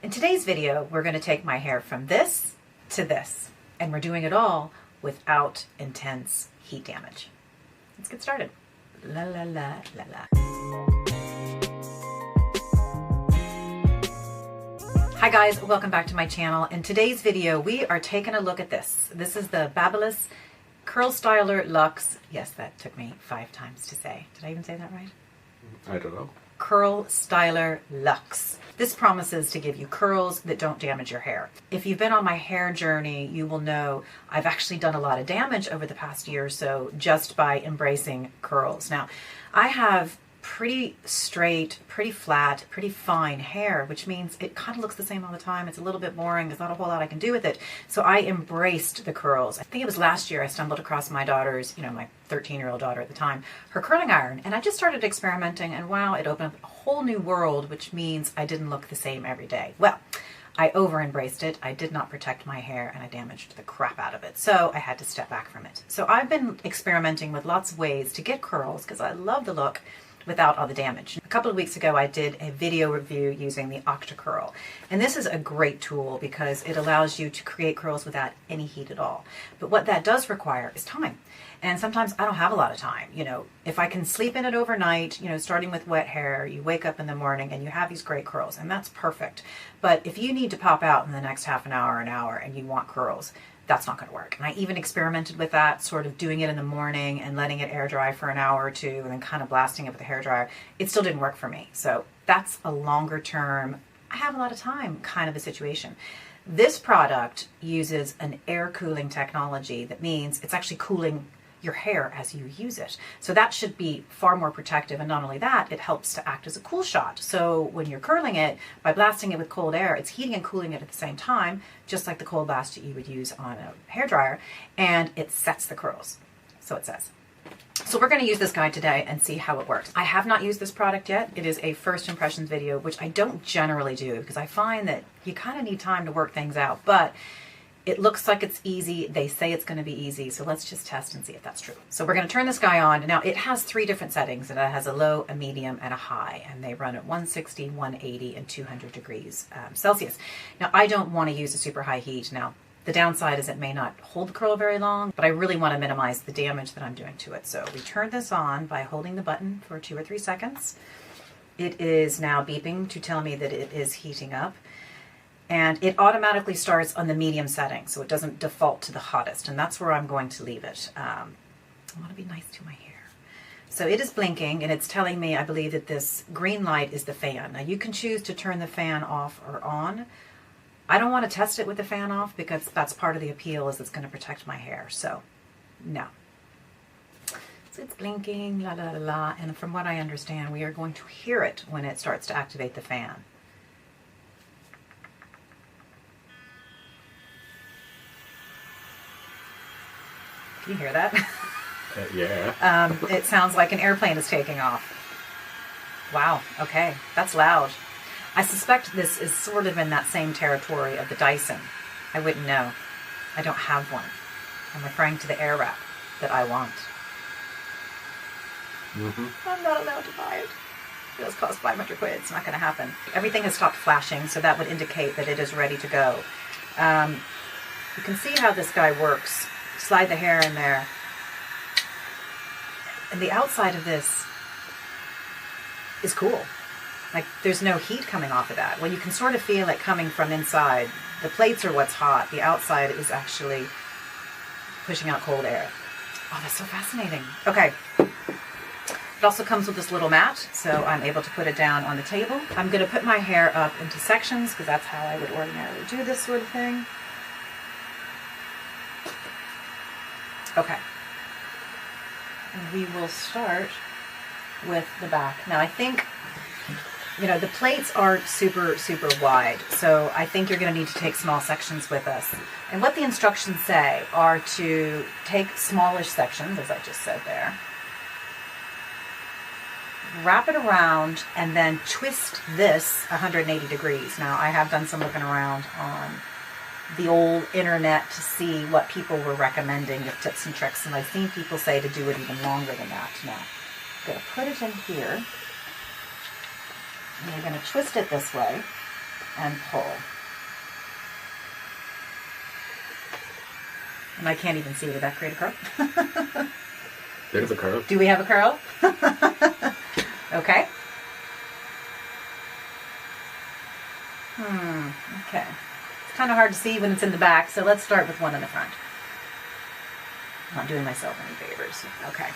In today's video, we're going to take my hair from this to this, and we're doing it all without intense heat damage. Let's get started. La la la la la. Hi guys, welcome back to my channel. In today's video, we are taking a look at this. This is the Babyliss CurlStyler Luxe. Yes, that took me 5 times to say. Did I even say that right? I don't know. CurlStyler Luxe. This promises to give you curls that don't damage your hair. If you've been on my hair journey, you will know I've actually done a lot of damage over the past year or so just by embracing curls. Now, I have pretty straight, pretty flat, pretty fine hair, which means it kind of looks the same all the time. It's a little bit boring. There's not a whole lot I can do with it. So I embraced the curls. I think it was last year I stumbled across my daughter's, my 13-year-old daughter at the time, her curling iron. And I just started experimenting, and wow, it opened up a whole new world, which means I didn't look the same every day. Well, I over-embraced it. I did not protect my hair, and I damaged the crap out of it. So I had to step back from it. So I've been experimenting with lots of ways to get curls because I love the look without all the damage. A couple of weeks ago, I did a video review using the Octocurl. And this is a great tool because it allows you to create curls without any heat at all. But what that does require is time. And sometimes I don't have a lot of time. If I can sleep in it overnight, starting with wet hair, you wake up in the morning and you have these great curls, and that's perfect. But if you need to pop out in the next half an hour, and you want curls, that's not going to work. And I even experimented with that, sort of doing it in the morning and letting it air dry for an hour or two and then kind of blasting it with a hairdryer. It still didn't work for me. So that's a longer term, I have a lot of time kind of a situation. This product uses an air cooling technology. That means it's actually cooling your hair as you use it. So that should be far more protective, and not only that, it helps to act as a cool shot. So when you're curling it, by blasting it with cold air, it's heating and cooling it at the same time, just like the cold blast that you would use on a hairdryer, and it sets the curls. So it says. So we're going to use this guide today and see how it works. I have not used this product yet. It is a first impressions video, which I don't generally do because I find that you kind of need time to work things out, but it looks like it's easy. They say it's going to be easy, so let's just test and see if that's true. So we're going to turn this guy on. Now, it has 3 different settings. It has a low, a medium, and a high, and they run at 160, 180, and 200 degrees Celsius. Now, I don't want to use a super high heat. Now, the downside is it may not hold the curl very long, but I really want to minimize the damage that I'm doing to it. So we turn this on by holding the button for 2 or 3 seconds. It is now beeping to tell me that it is heating up. And it automatically starts on the medium setting, so it doesn't default to the hottest, and that's where I'm going to leave it. I want to be nice to my hair. So it is blinking, and it's telling me, I believe, that this green light is the fan. Now, you can choose to turn the fan off or on. I don't want to test it with the fan off because that's part of the appeal, is it's going to protect my hair, so no. So it's blinking, la la la la, and from what I understand, we are going to hear it when it starts to activate the fan. Can you hear that? Yeah. It sounds like an airplane is taking off. Wow, okay, that's loud. I suspect this is sort of in that same territory of the Dyson. I wouldn't know. I don't have one. I'm referring to the air wrap that I want. I'm not allowed to buy it. It does cost 500 quid. It's not going to happen. Everything has stopped flashing, so that would indicate that it is ready to go. You can see how this guy works. Slide the hair in there. And the outside of this is cool. Like, there's no heat coming off of that. Well, you can sort of feel it coming from inside. The plates are what's hot. The outside is actually pushing out cold air. Oh, that's so fascinating. Okay. It also comes with this little mat, so I'm able to put it down on the table. I'm going to put my hair up into sections because that's how I would ordinarily do this sort of thing. Okay, and we will start with the back. Now I think, the plates aren't super wide, so I think you're going to need to take small sections with us. And what the instructions say are to take smallish sections, as I just said there, wrap it around, and then twist this 180 degrees. Now I have done some looking around on the old internet to see what people were recommending with tips and tricks, and I've seen people say to do it even longer than that. Now, I'm going to put it in here, and we're going to twist it this way, and pull. And I can't even see. Did that create a curl? Bit of a curl. Do we have a curl? Okay. Okay. It's kind of hard to see when it's in the back, so let's start with one in the front. I'm not doing myself any favors. Okay.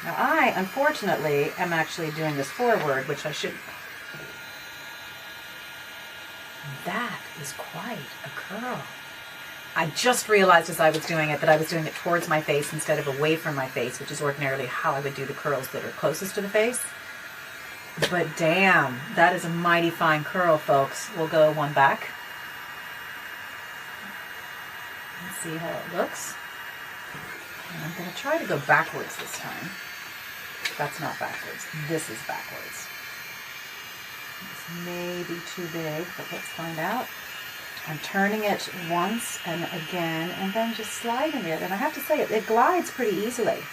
Now I, unfortunately, am actually doing this forward, which I should. That is quite a curl. I just realized as I was doing it that I was doing it towards my face instead of away from my face, which is ordinarily how I would do the curls that are closest to the face. But damn, that is a mighty fine curl, folks. We'll go one back. Let's see how it looks. And I'm going to try to go backwards this time. That's not backwards. This is backwards. This may be too big, but let's find out. I'm turning it once and again, and then just sliding it. And I have to say, it glides pretty easily.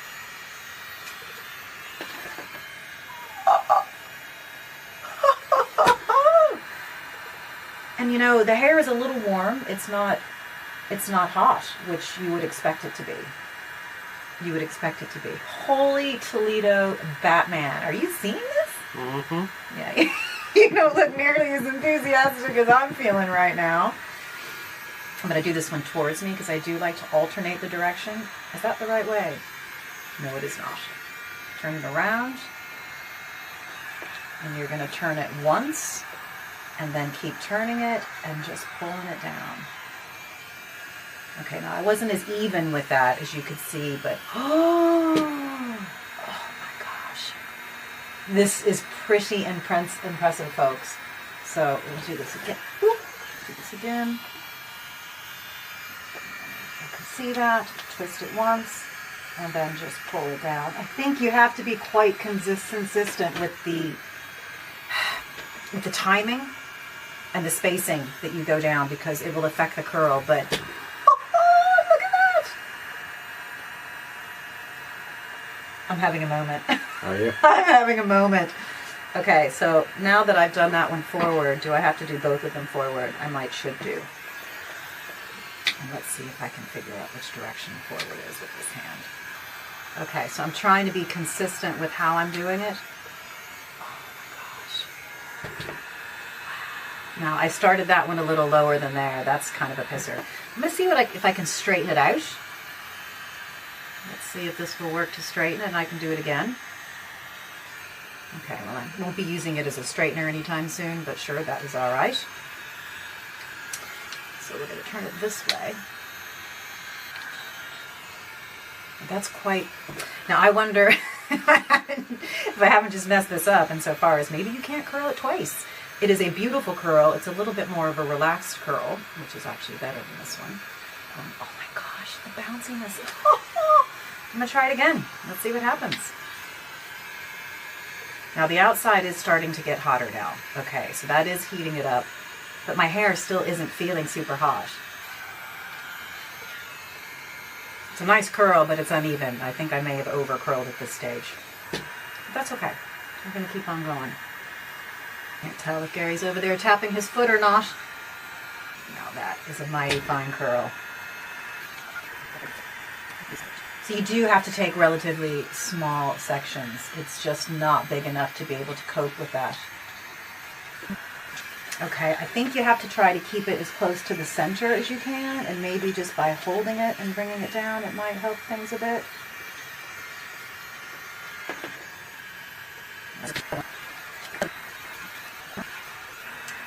And you know, the hair is a little warm. It's not hot, which you would expect it to be. You would expect it to be. Holy Toledo Batman. Are you seeing this? Mm-hmm. Yeah. You don't look nearly as enthusiastic as I'm feeling right now. I'm going to do this one towards me because I do like to alternate the direction. Is that the right way? No, it is not. Turn it around. And you're going to turn it once and then keep turning it and just pulling it down. Okay, now I wasn't as even with that as you could see, but oh my gosh. This is pretty impressive, folks. So we'll do this again. Whoop. Do this again. You can see that. Twist it once and then just pull it down. I think you have to be quite consistent with the timing and the spacing that you go down because it will affect the curl, but I'm having a moment. Are you? I'm having a moment. Okay, so now that I've done that one forward, do I have to do both of them forward? I should do. And let's see if I can figure out which direction forward is with this hand. Okay, so I'm trying to be consistent with how I'm doing it. Oh my gosh. Now, I started that one a little lower than there. That's kind of a pisser. I'm going to see if I can straighten it out. Let's see if this will work to straighten it, and I can do it again. Okay, well, I won't be using it as a straightener anytime soon, but sure, that is all right. So we're going to turn it this way. That's quite... Now, I wonder if I haven't just messed this up insofar as maybe you can't curl it twice. It is a beautiful curl. It's a little bit more of a relaxed curl, which is actually better than this one. Oh my gosh, the bounciness. I'm going to try it again. Let's see what happens. Now the outside is starting to get hotter now. Okay, so that is heating it up. But my hair still isn't feeling super hot. It's a nice curl, but it's uneven. I think I may have over curled at this stage. But that's okay. I'm going to keep on going. Can't tell if Gary's over there tapping his foot or not. Now that is a mighty fine curl. So you do have to take relatively small sections. It's just not big enough to be able to cope with that. Okay, I think you have to try to keep it as close to the center as you can, and maybe just by holding it and bringing it down, it might help things a bit.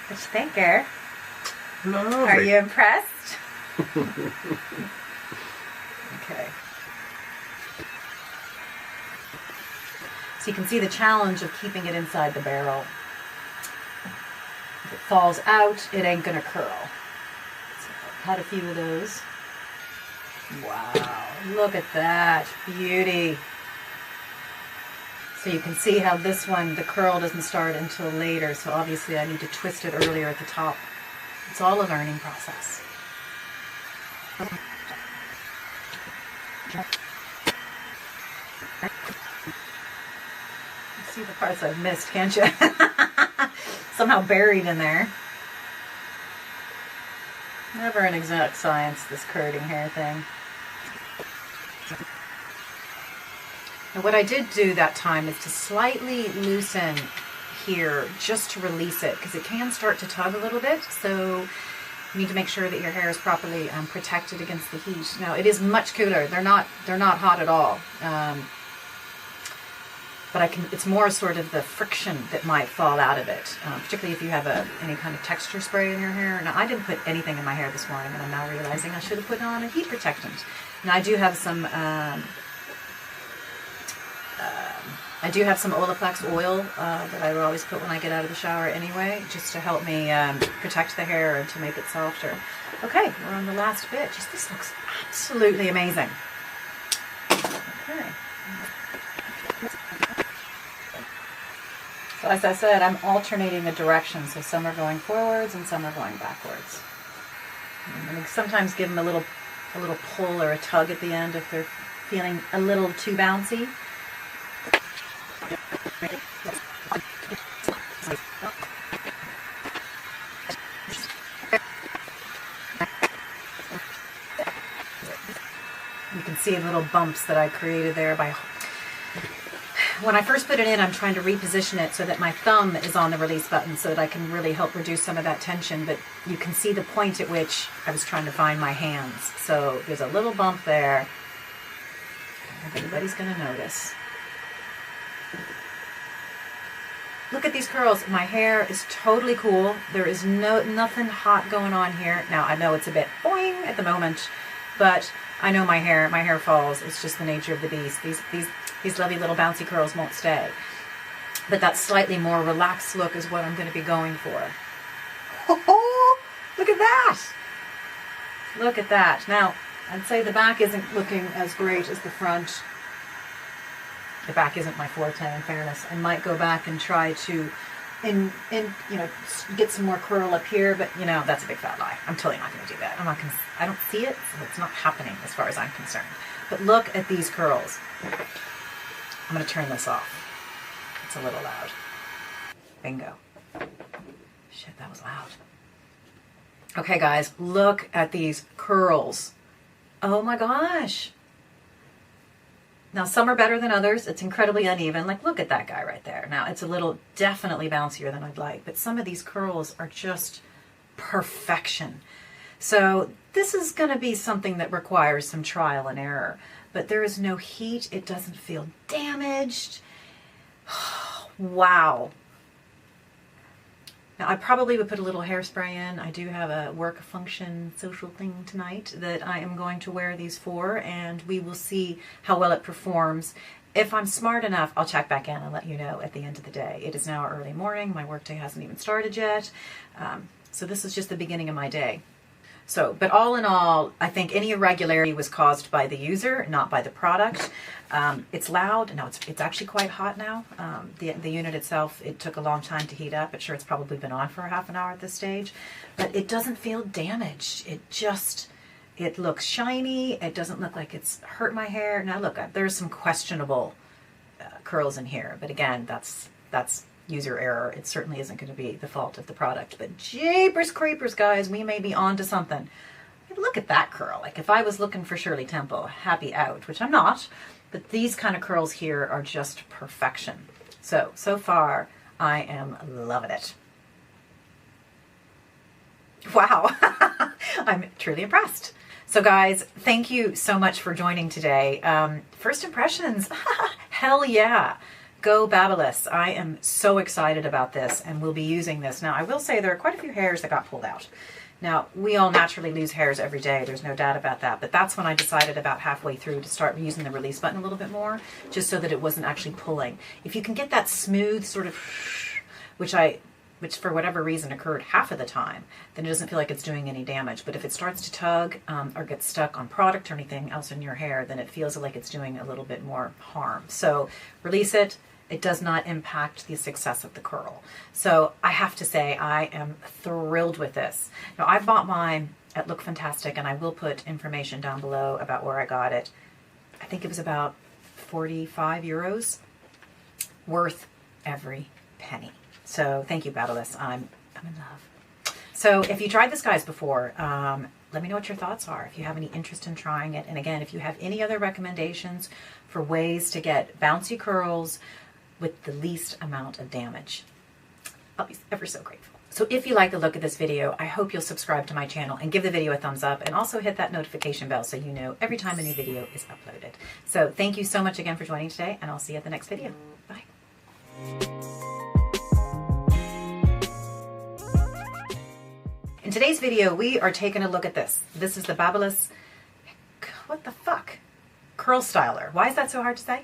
What you think, Gare? Lovely. Are you impressed? Okay. So you can see the challenge of keeping it inside the barrel. If it falls out, it ain't gonna curl. So I've had a few of those. Wow, look at that beauty. So you can see how this one, the curl doesn't start until later, so obviously I need to twist it earlier at the top. It's all a learning process. See the parts I've missed, can't you? Somehow buried in there. Never an exact science, this curling hair thing. Now what I did do that time is to slightly loosen here just to release it, because it can start to tug a little bit, so you need to make sure that your hair is properly protected against the heat. Now it is much cooler. They're not hot at all. But it's more sort of the friction that might fall out of it, particularly if you have any kind of texture spray in your hair. Now, I didn't put anything in my hair this morning, and I'm now realizing I should have put on a heat protectant. Now, I do have some Olaplex oil that I would always put when I get out of the shower anyway, just to help me protect the hair and to make it softer. Okay, we're on the last bit. This looks absolutely amazing. Okay. So as I said, I'm alternating the direction, so some are going forwards and some are going backwards. And sometimes give them a little pull or a tug at the end if they're feeling a little too bouncy. You can see little bumps that I created there by... When I first put it in, I'm trying to reposition it so that my thumb is on the release button so that I can really help reduce some of that tension, but you can see the point at which I was trying to find my hands. So there's a little bump there. I don't know if anybody's going to notice. Look at these curls. My hair is totally cool. There is nothing hot going on here. Now, I know it's a bit boing at the moment, but I know my hair falls. It's just the nature of the beast. These lovely little bouncy curls won't stay. But that slightly more relaxed look is what I'm going to be going for. Oh, look at that! Look at that. Now, I'd say the back isn't looking as great as the front. The back isn't my forte, in fairness. I might go back and try to get some more curl up here, but that's a big fat lie. I'm totally not going to do that. I don't see it, so it's not happening as far as I'm concerned. But look at these curls. I'm going to turn this off. It's a little loud. Bingo. Shit, that was loud. Okay, guys, look at these curls. Oh my gosh. Now, some are better than others. It's incredibly uneven. Like, look at that guy right there. Now, it's a little definitely bouncier than I'd like, but some of these curls are just perfection. So this is going to be something that requires some trial and error, but there is no heat. It doesn't feel damaged. Wow. Now, I probably would put a little hairspray in. I do have a work function social thing tonight that I am going to wear these for, and we will see how well it performs. If I'm smart enough, I'll check back in and let you know at the end of the day. It is now early morning. My workday hasn't even started yet. So this is just the beginning of my day. So, but all in all, I think any irregularity was caused by the user, not by the product. It's loud. No, it's actually quite hot now. The unit itself, it took a long time to heat up. I'm sure it's probably been on for half an hour at this stage, but it doesn't feel damaged. It looks shiny. It doesn't look like it's hurt my hair. Now look, there's some questionable curls in here, but again, that's user error. It certainly isn't going to be the fault of the product, but jeepers creepers, guys, we may be on to something. Look at that curl. Like if I was looking for Shirley Temple, happy out, which I'm not, but these kind of curls here are just perfection. So far, I am loving it. Wow. I'm truly impressed. So guys, thank you so much for joining today. First impressions, hell yeah. Go Babyliss. I am so excited about this and we'll be using this. Now, I will say there are quite a few hairs that got pulled out. Now, we all naturally lose hairs every day. There's no doubt about that. But that's when I decided about halfway through to start using the release button a little bit more, just so that it wasn't actually pulling. If you can get that smooth sort of, which for whatever reason occurred half of the time, then it doesn't feel like it's doing any damage. But if it starts to tug or get stuck on product or anything else in your hair, then it feels like it's doing a little bit more harm. So release it. It does not impact the success of the curl. So I have to say I am thrilled with this. Now I bought mine at Look Fantastic, and I will put information down below about where I got it. I think it was about 45 euros. Worth every penny. So thank you, Babyliss. I'm in love. So if you tried this, guys, before, let me know what your thoughts are. If you have any interest in trying it. And again, if you have any other recommendations for ways to get bouncy curls with the least amount of damage, I'll be ever so grateful. So if you like the look of this video, I hope you'll subscribe to my channel and give the video a thumbs up, and also hit that notification bell so you know every time a new video is uploaded. So thank you so much again for joining today, and I'll see you at the next video. Bye. In today's video, we are taking a look at this. This is the Babyliss, what the fuck? CurlStyler. Why is that so hard to say?